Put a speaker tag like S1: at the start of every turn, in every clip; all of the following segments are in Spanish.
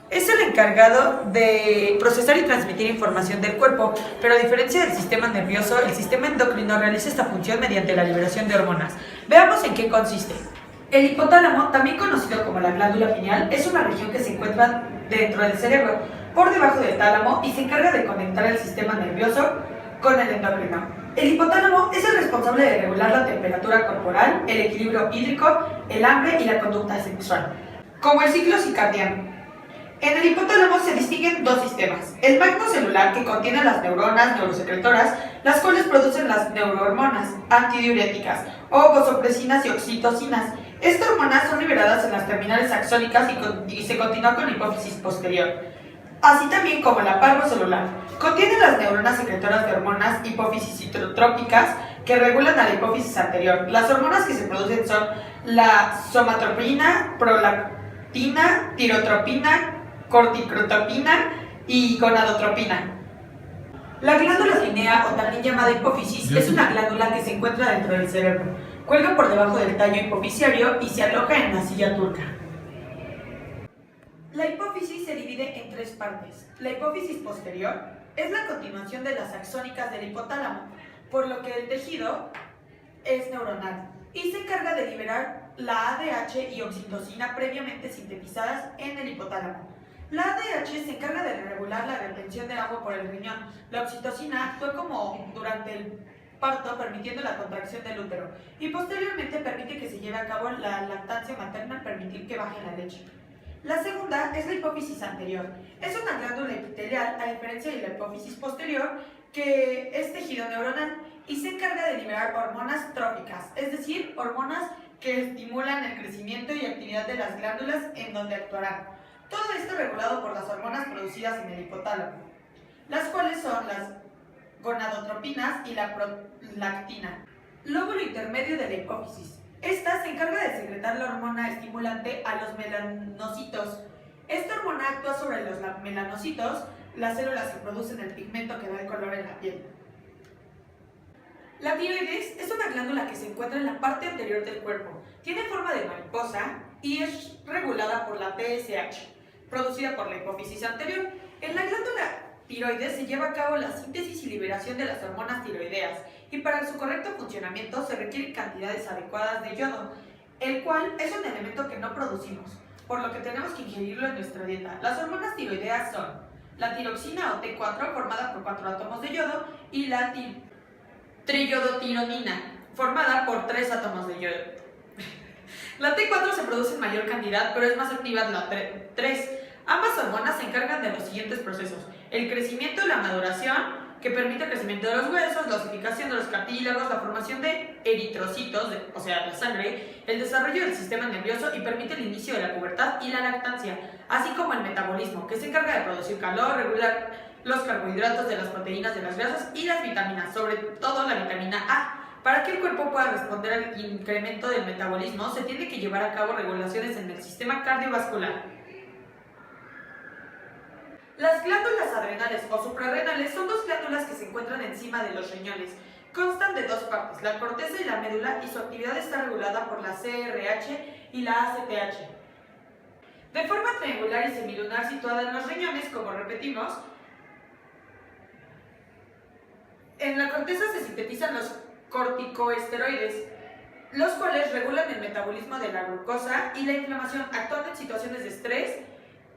S1: Es el encargado de procesar y transmitir información del cuerpo, pero a diferencia del sistema nervioso, el sistema endocrino realiza esta función mediante la liberación de hormonas. Veamos en qué consiste. El hipotálamo, también conocido como la glándula pineal, es una región que se encuentra dentro del cerebro, por debajo del tálamo, y se encarga de conectar el sistema nervioso con el endocrino. El hipotálamo es el responsable de regular la temperatura corporal, el equilibrio hídrico, el hambre y la conducta sexual, como el ciclo circadiano. En el hipotálamo se distinguen dos sistemas: el magno celular, que contiene las neuronas neurosecretoras, las cuales producen las neurohormonas antidiuréticas o vasopresinas y oxitocinas. Estas hormonas son liberadas en las terminales axónicas y se continúa con la hipófisis posterior, así también como la parvocelular. Contiene las neuronas secretoras de hormonas hipofisitrópicas que regulan a la hipófisis anterior. Las hormonas que se producen son la somatropina, prolactina, tirotropina, corticotropina y gonadotropina. La glándula pinea, o también llamada hipófisis, es una glándula que se encuentra dentro del cerebro. Cuelga por debajo del tallo hipofisiario y se aloja en la silla turca. La hipófisis se divide en tres partes. La hipófisis posterior es la continuación de las axónicas del hipotálamo, por lo que el tejido es neuronal y se encarga de liberar la ADH y oxitocina previamente sintetizadas en el hipotálamo. La ADH se encarga de regular la retención de agua por el riñón. La oxitocina actúa como durante el parto, permitiendo la contracción del útero, y posteriormente permite que se lleve a cabo la lactancia materna al permitir que baje la leche. La segunda es la hipófisis anterior. Es una glándula epitelial, a diferencia de la hipófisis posterior, que es tejido neuronal y se encarga de liberar hormonas tróficas, es decir, hormonas que estimulan el crecimiento y actividad de las glándulas en donde actuarán. Todo esto regulado por las hormonas producidas en el hipotálamo, las cuales son las gonadotropinas y la prolactina. Lóbulo intermedio de la hipófisis. Esta se encarga de secretar la hormona estimulante a los melanocitos. Esta hormona actúa sobre los melanocitos, las células que producen el pigmento que da el color en la piel. La tiroides es una glándula que se encuentra en la parte anterior del cuerpo. Tiene forma de mariposa y es regulada por la TSH, producida por la hipófisis anterior. En la glándula tiroides se lleva a cabo la síntesis y liberación de las hormonas tiroideas, y para su correcto funcionamiento se requieren cantidades adecuadas de yodo, el cual es un elemento que no producimos, por lo que tenemos que ingerirlo en nuestra dieta. Las hormonas tiroideas son la tiroxina o T4, formada por 4 átomos de yodo, y la triyodotironina, formada por 3 átomos de yodo. La T4 se produce en mayor cantidad, pero es más activa la T3. Ambas hormonas se encargan de los siguientes procesos: el crecimiento y la maduración, que permite el crecimiento de los huesos, la osificación de los cartílagos, la formación de eritrocitos, o sea, la sangre, el desarrollo del sistema nervioso y permite el inicio de la pubertad y la lactancia, así como el metabolismo, que se encarga de producir calor, regular los carbohidratos de las proteínas de las grasas y las vitaminas, sobre todo la vitamina A. Para que el cuerpo pueda responder al incremento del metabolismo, se tiene que llevar a cabo regulaciones en el sistema cardiovascular. Las glándulas adrenales o suprarrenales son dos glándulas que se encuentran encima de los riñones. Constan de dos partes, la corteza y la médula, y su actividad está regulada por la CRH y la ACTH. De forma triangular y semilunar situada en los riñones, como repetimos, en la corteza se sintetizan los corticosteroides, los cuales regulan el metabolismo de la glucosa y la inflamación, actuando en situaciones de estrés,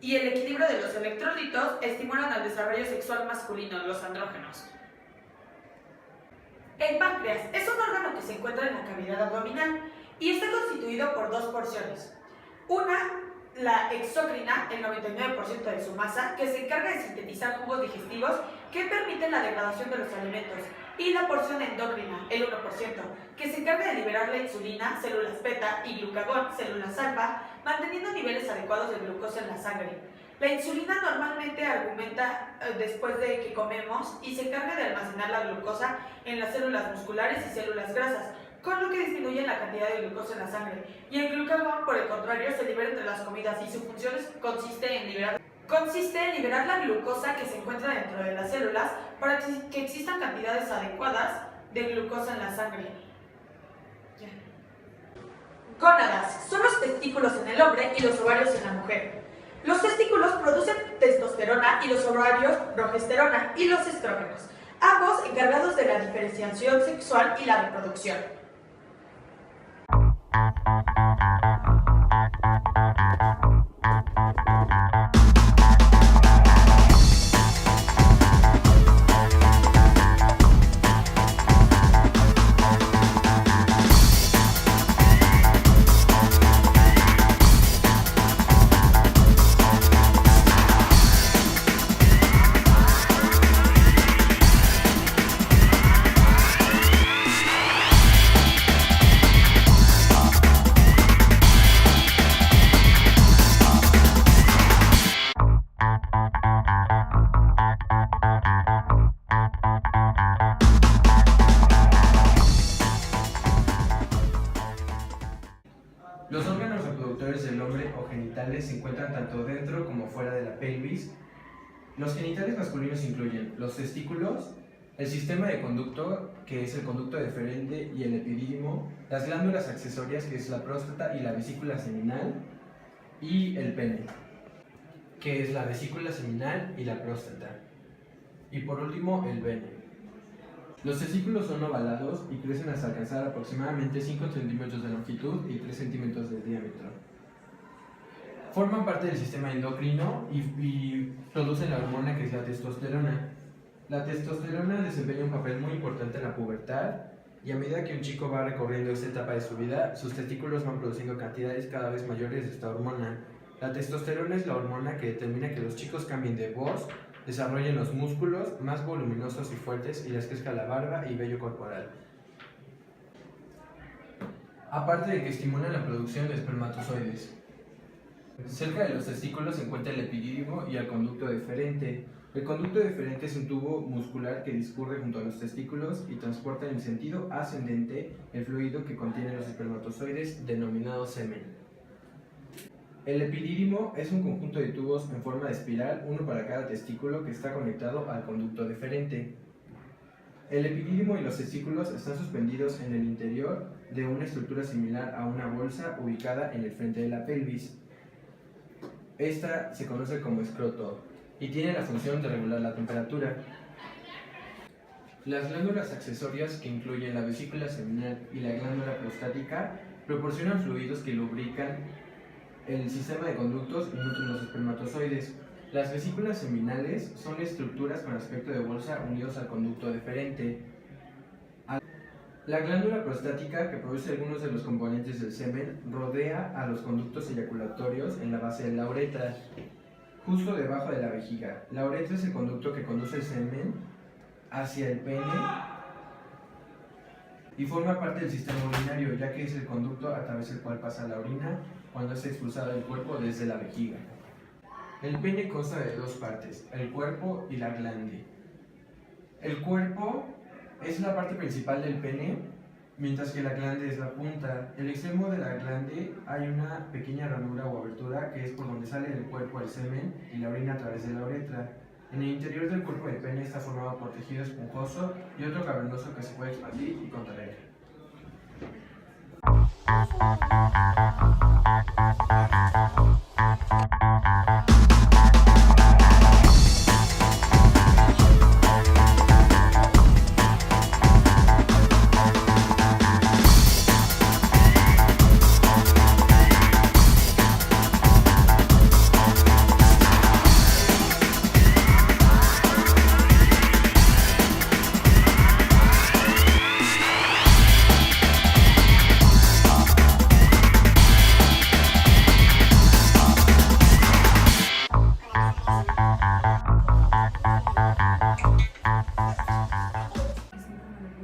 S1: y el equilibrio de los electrolitos estimulan al desarrollo sexual masculino, los andrógenos. El páncreas es un órgano que se encuentra en la cavidad abdominal y está constituido por dos porciones. Una, la exócrina, el 99% de su masa, que se encarga de sintetizar jugos digestivos que permiten la degradación de los alimentos, y la porción endocrina, el 1%, que se encarga de liberar la insulina, células beta, y glucagón, células alfa, manteniendo niveles adecuados de glucosa en la sangre. La insulina normalmente aumenta después de que comemos y se encarga de almacenar la glucosa en las células musculares y células grasas, con lo que disminuye la cantidad de glucosa en la sangre. Y el glucagón, por el contrario, se libera entre las comidas y su función consiste en liberar la glucosa que se encuentra dentro de las células para que existan cantidades adecuadas de glucosa en la sangre. Gónadas son los testículos en el hombre y los ovarios en la mujer. Los testículos producen testosterona y los ovarios progesterona y los estrógenos, ambos encargados de la diferenciación sexual y la reproducción.
S2: Los órganos reproductores del hombre o genitales se encuentran tanto dentro como fuera de la pelvis. Los genitales masculinos incluyen los testículos, el sistema de conducto, que es el conducto deferente y el epidídimo, las glándulas accesorias, que es la próstata y la vesícula seminal, y el pene, que es la vesícula seminal y la próstata. Y por último, el pene. Los testículos son ovalados y crecen hasta alcanzar aproximadamente 5 centímetros de longitud y 3 centímetros de diámetro. Forman parte del sistema endocrino y producen la hormona que es la testosterona. La testosterona desempeña un papel muy importante en la pubertad y a medida que un chico va recorriendo esta etapa de su vida, sus testículos van produciendo cantidades cada vez mayores de esta hormona. La testosterona es la hormona que determina que los chicos cambien de voz, desarrollen los músculos más voluminosos y fuertes y les crezca la barba y vello corporal. Aparte de que estimulan la producción de espermatozoides. Cerca de los testículos se encuentra el epidídimo y el conducto deferente. El conducto deferente es un tubo muscular que discurre junto a los testículos y transporta en sentido ascendente el fluido que contiene los espermatozoides, denominado semen. El epidídimo es un conjunto de tubos en forma de espiral, uno para cada testículo, que está conectado al conducto deferente. El epidídimo y los testículos están suspendidos en el interior de una estructura similar a una bolsa ubicada en el frente de la pelvis. Esta se conoce como escroto y tiene la función de regular la temperatura. Las glándulas accesorias, que incluyen la vesícula seminal y la glándula prostática, proporcionan fluidos que lubrican el sistema de conductos y nutren los espermatozoides. Las vesículas seminales son estructuras con aspecto de bolsa unidos al conducto deferente. La glándula prostática, que produce algunos de los componentes del semen, rodea a los conductos eyaculatorios en la base de la uretra, justo debajo de la vejiga. La uretra es el conducto que conduce el semen hacia el pene y forma parte del sistema urinario, ya que es el conducto a través del cual pasa la orina cuando es expulsada del cuerpo desde la vejiga. El pene consta de dos partes, el cuerpo y la glande. El cuerpo es la parte principal del pene, mientras que la glande es la punta. En el extremo de la glande hay una pequeña ranura o abertura que es por donde sale del cuerpo el semen y la orina a través de la uretra. En el interior del cuerpo del pene está formado por tejido esponjoso y otro cavernoso que se puede expandir y contraer.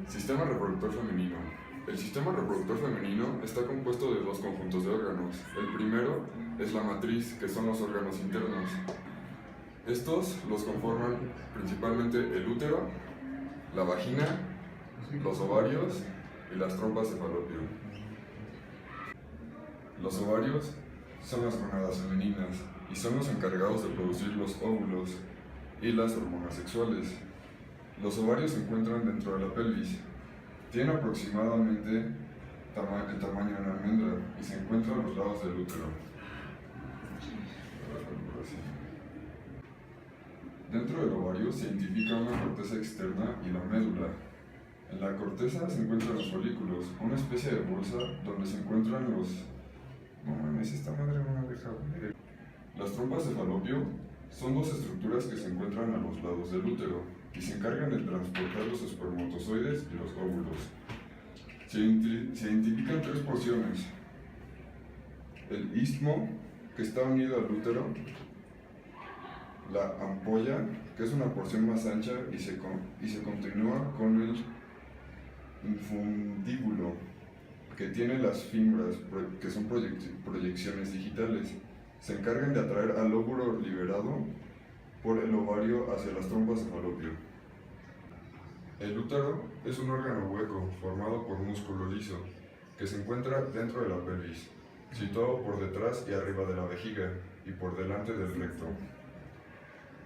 S3: Sistema reproductor femenino. El sistema reproductor femenino está compuesto de dos conjuntos de órganos. El primero es la matriz, que son los órganos internos. Estos los conforman principalmente el útero, la vagina, los ovarios y las trompas de falopio. Los ovarios son las gonadas femeninas y son los encargados de producir los óvulos y las hormonas sexuales. Los ovarios se encuentran dentro de la pelvis. Tienen aproximadamente el tamaño de una almendra y se encuentran a los lados del útero. Dentro del ovario se identifica una corteza externa y la médula. En la corteza se encuentran los folículos, una especie de bolsa donde se encuentran los... No mames, esta madre no me deja ver. Las trompas de falopio son dos estructuras que se encuentran a los lados del útero y se encargan de transportar los espermatozoides y los óvulos. Se identifican tres porciones: el istmo, que está unido al útero; la ampolla, que es una porción más ancha y se continúa con el infundíbulo, que tiene las fibras, que son proyecciones digitales. Se encargan de atraer al óvulo liberado por el ovario hacia las trompas de falopio. El útero es un órgano hueco formado por músculo liso que se encuentra dentro de la pelvis, situado por detrás y arriba de la vejiga y por delante del recto.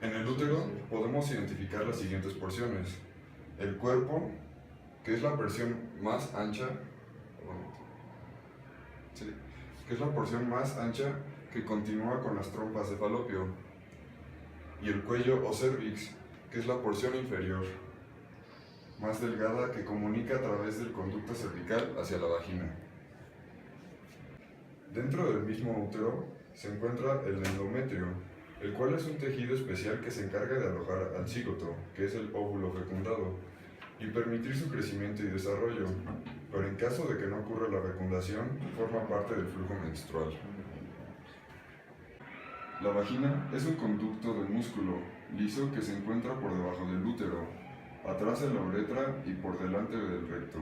S3: En el útero podemos identificar las siguientes porciones: el cuerpo, que es la porción más ancha, que continúa con las trompas de falopio, y el cuello o cervix, que es la porción inferior, más delgada, que comunica a través del conducto cervical hacia la vagina. Dentro del mismo útero se encuentra el endometrio, el cual es un tejido especial que se encarga de alojar al cigoto, que es el óvulo fecundado, y permitir su crecimiento y desarrollo, pero en caso de que no ocurra la fecundación, forma parte del flujo menstrual. La vagina es un conducto de músculo liso que se encuentra por debajo del útero, atrás de la uretra y por delante del recto.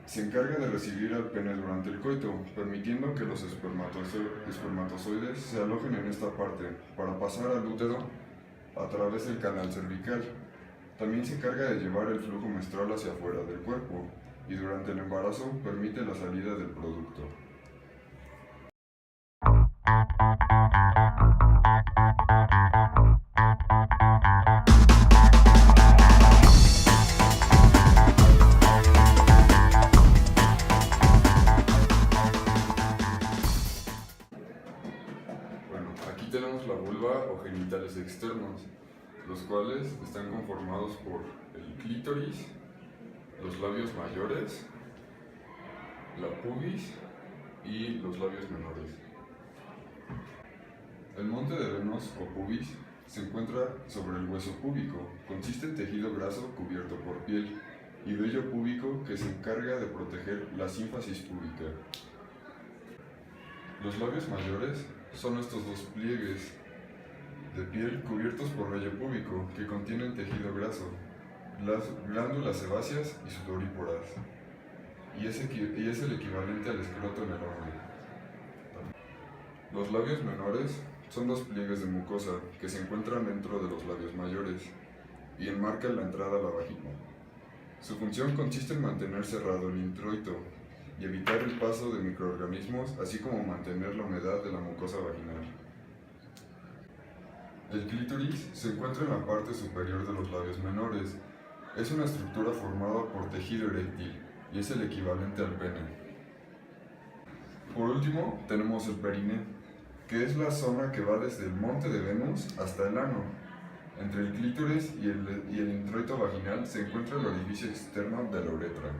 S3: Se encarga de recibir al pene durante el coito, permitiendo que los espermatozoides se alojen en esta parte para pasar al útero a través del canal cervical. También se encarga de llevar el flujo menstrual hacia afuera del cuerpo y durante el embarazo permite la salida del producto. Bueno, aquí tenemos la vulva o genitales externos, los cuales están conformados por el clítoris, los labios mayores, la pubis y los labios menores. El monte de Venus o pubis se encuentra sobre el hueso púbico. Consiste en tejido graso cubierto por piel y vello púbico que se encarga de proteger la sínfasis púbica. Los labios mayores son estos dos pliegues de piel cubiertos por vello púbico que contienen tejido graso, las glándulas sebáceas y sudoríporas, y es el equivalente al escroto en el hombre. Los labios menores son dos pliegues de mucosa que se encuentran dentro de los labios mayores y enmarcan la entrada a la vagina. Su función consiste en mantener cerrado el introito y evitar el paso de microorganismos, así como mantener la humedad de la mucosa vaginal. El clítoris se encuentra en la parte superior de los labios menores. Es una estructura formada por tejido eréctil y es el equivalente al pene. Por último, tenemos el perine, que es la zona que va desde el monte de Venus hasta el ano. Entre el clítoris y el introito vaginal se encuentra el orificio externo de la uretra.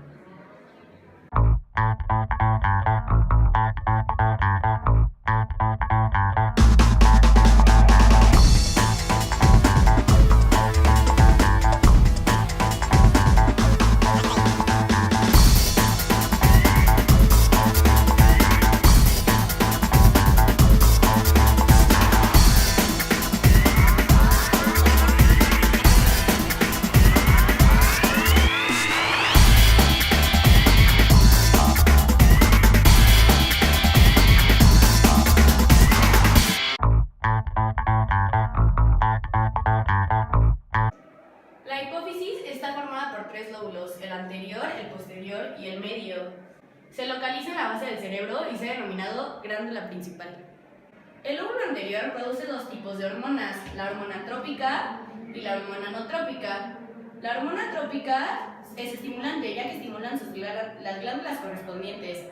S4: La hipófisis está formada por tres lóbulos, el anterior, el posterior y el medio. Se localiza en la base del cerebro y se ha denominado glándula principal. El lóbulo anterior produce dos tipos de hormonas, la hormona trópica y la hormona no trópica. La hormona trópica es estimulante, ya que estimulan las glándulas correspondientes.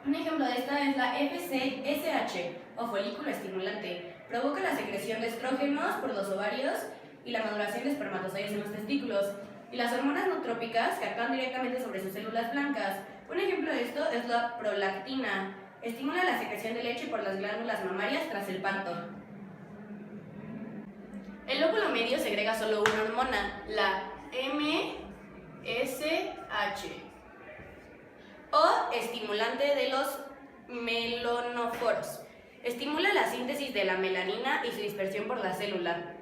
S4: Un ejemplo de esta es la FSH, o folículo estimulante, Provoca la secreción de estrógenos por los ovarios y la maduración de espermatozoides en los testículos. Y las hormonas no trópicas que actúan directamente sobre sus células blancas. Un ejemplo de esto es la prolactina. Estimula la secreción de leche por las glándulas mamarias tras el parto. El lóbulo medio segrega solo una hormona, la MSH, o estimulante de los melanoforos. Estimula la síntesis de la melanina y su dispersión por la célula.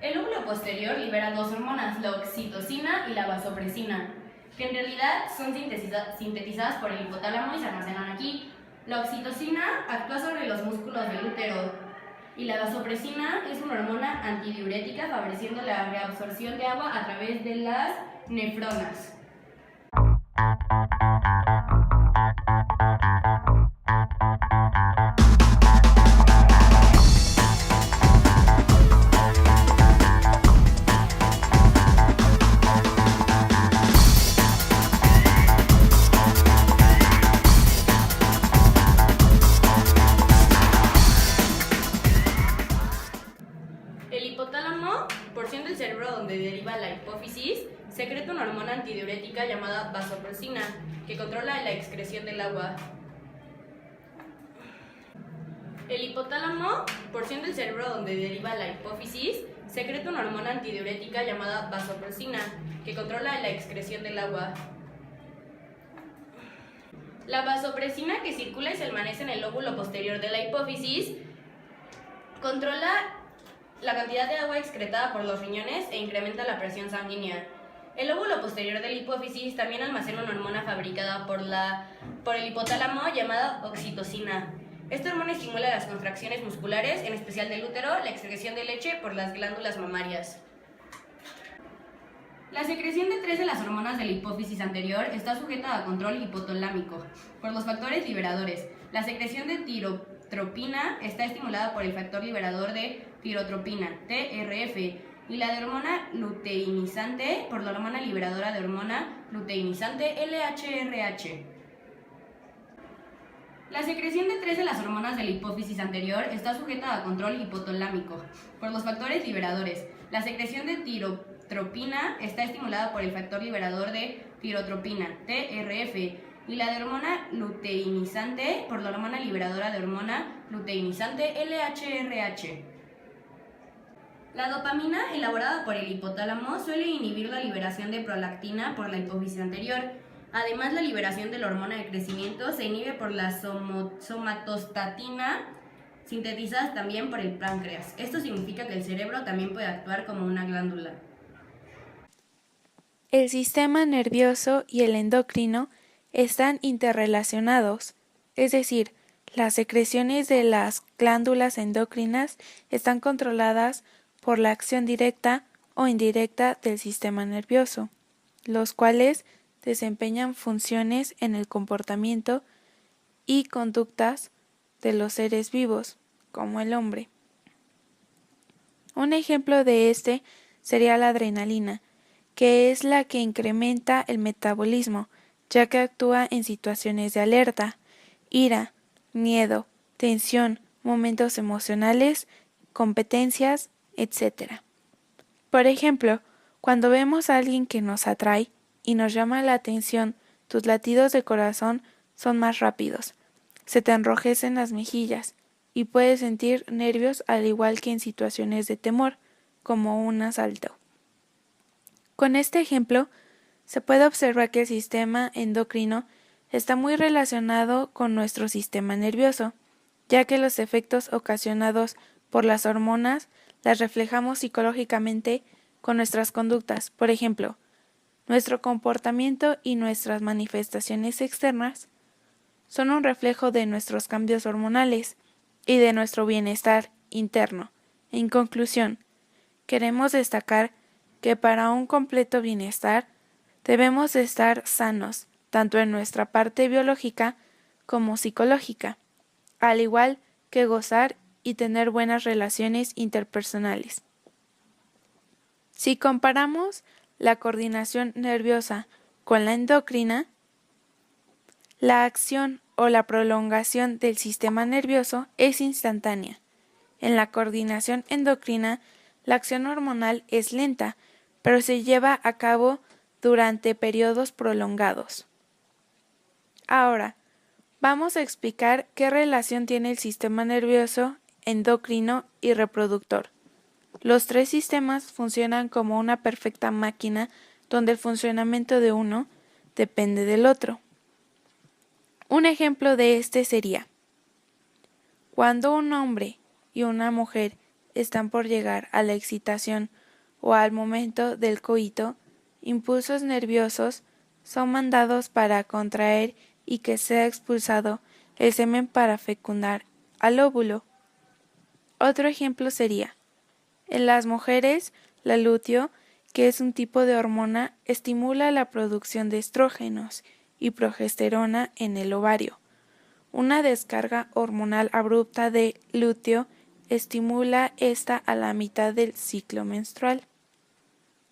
S4: El lóbulo posterior libera dos hormonas, la oxitocina y la vasopresina, que en realidad son sintetizadas por el hipotálamo y se almacenan aquí. La oxitocina actúa sobre los músculos del útero y la vasopresina es una hormona antidiurética favoreciendo la reabsorción de agua a través de las nefronas. El hipotálamo, porción del cerebro donde deriva la hipófisis, secreta una hormona antidiurética llamada vasopresina, que controla la excreción del agua. El hipotálamo, porción del cerebro donde deriva la hipófisis, secreta una hormona antidiurética llamada vasopresina, que controla la excreción del agua. La vasopresina, que circula y se almacenea en el lóbulo posterior de la hipófisis, controla la cantidad de agua excretada por los riñones e incrementa la presión sanguínea. El lóbulo posterior de la hipófisis también almacena una hormona fabricada por el hipotálamo llamada oxitocina. Esta hormona estimula las contracciones musculares, en especial del útero, la excreción de leche por las glándulas mamarias. La secreción de 3 de las hormonas de la hipófisis anterior está sujeta a control hipotalámico por los factores liberadores. La secreción de tirotropina está estimulada por el factor liberador de tirotropina, TRF, y la de hormona luteinizante por la hormona liberadora de hormona luteinizante, LHRH. La secreción de 3 de las hormonas de la hipófisis anterior está sujeta a control hipotalámico por los factores liberadores. La secreción de tirotropina está estimulada por el factor liberador de tirotropina, TRF, y la de hormona luteinizante por la hormona liberadora de hormona luteinizante, LHRH. La dopamina, elaborada por el hipotálamo, suele inhibir la liberación de prolactina por la hipófisis anterior. Además, la liberación de la hormona de crecimiento se inhibe por la somatostatina, sintetizadas también por el páncreas. Esto significa que el cerebro también puede actuar como una glándula.
S5: El sistema nervioso y el endocrino están interrelacionados, es decir, las secreciones de las glándulas endocrinas están controladas por la acción directa o indirecta del sistema nervioso, los cuales desempeñan funciones en el comportamiento y conductas de los seres vivos, como el hombre. Un ejemplo de este sería la adrenalina, que es la que incrementa el metabolismo, ya que actúa en situaciones de alerta, ira, miedo, tensión, momentos emocionales, competencias, etc. Por ejemplo, cuando vemos a alguien que nos atrae y nos llama la atención, tus latidos de corazón son más rápidos, se te enrojecen las mejillas y puedes sentir nervios al igual que en situaciones de temor, como un asalto. Con este ejemplo, se puede observar que el sistema endocrino está muy relacionado con nuestro sistema nervioso, ya que los efectos ocasionados por las hormonas las reflejamos psicológicamente con nuestras conductas. Por ejemplo, nuestro comportamiento y nuestras manifestaciones externas son un reflejo de nuestros cambios hormonales y de nuestro bienestar interno. En conclusión, queremos destacar que para un completo bienestar debemos estar sanos, tanto en nuestra parte biológica como psicológica, al igual que gozar y tener buenas relaciones interpersonales. Si comparamos la coordinación nerviosa con la endocrina, La acción o la prolongación del sistema nervioso es instantánea. En la coordinación endocrina, la acción hormonal es lenta, pero se lleva a cabo durante periodos prolongados. Ahora, vamos a explicar qué relación tiene el sistema nervioso, endocrino y reproductor. Los tres sistemas funcionan como una perfecta máquina donde el funcionamiento de uno depende del otro. Un ejemplo de este sería: cuando un hombre y una mujer están por llegar a la excitación o al momento del coito, impulsos nerviosos son mandados para contraer y que sea expulsado el semen para fecundar al óvulo. Otro ejemplo sería: en las mujeres, la luteo, que es un tipo de hormona, estimula la producción de estrógenos y progesterona en el ovario. Una descarga hormonal abrupta de luteo estimula esta a la mitad del ciclo menstrual,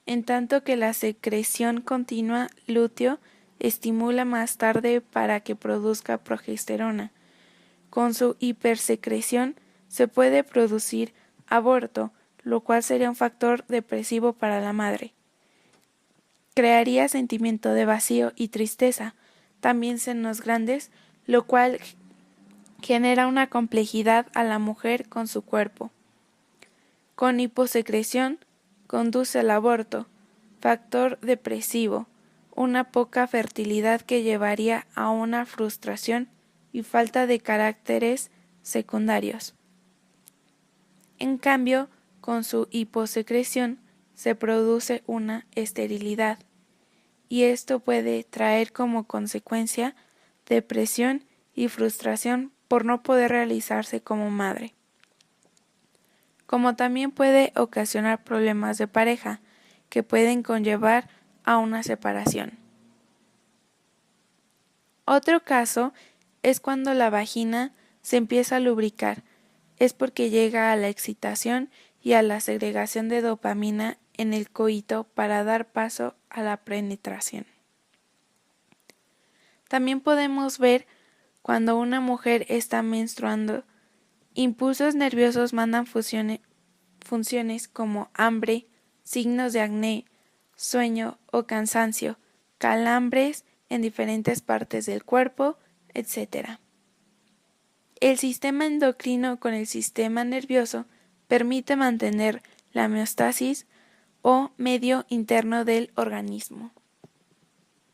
S5: en tanto que la secreción continua luteo estimula más tarde para que produzca progesterona. Con su hipersecreción se puede producir aborto, lo cual sería un factor depresivo para la madre. Crearía sentimiento de vacío y tristeza, también senos grandes, lo cual genera una complejidad a la mujer con su cuerpo. Con hiposecreción conduce al aborto, factor depresivo, una poca fertilidad que llevaría a una frustración y falta de caracteres secundarios. En cambio, con su hiposecreción se produce una esterilidad, y esto puede traer como consecuencia depresión y frustración por no poder realizarse como madre. Como también puede ocasionar problemas de pareja que pueden conllevar a una separación. Otro caso es cuando la vagina se empieza a lubricar, es porque llega a la excitación y a la segregación de dopamina en el coito para dar paso a la penetración. También podemos ver cuando una mujer está menstruando, impulsos nerviosos mandan funciones como hambre, signos de acné, sueño o cansancio, calambres en diferentes partes del cuerpo, etc. El sistema endocrino con el sistema nervioso permite mantener la homeostasis o medio interno del organismo.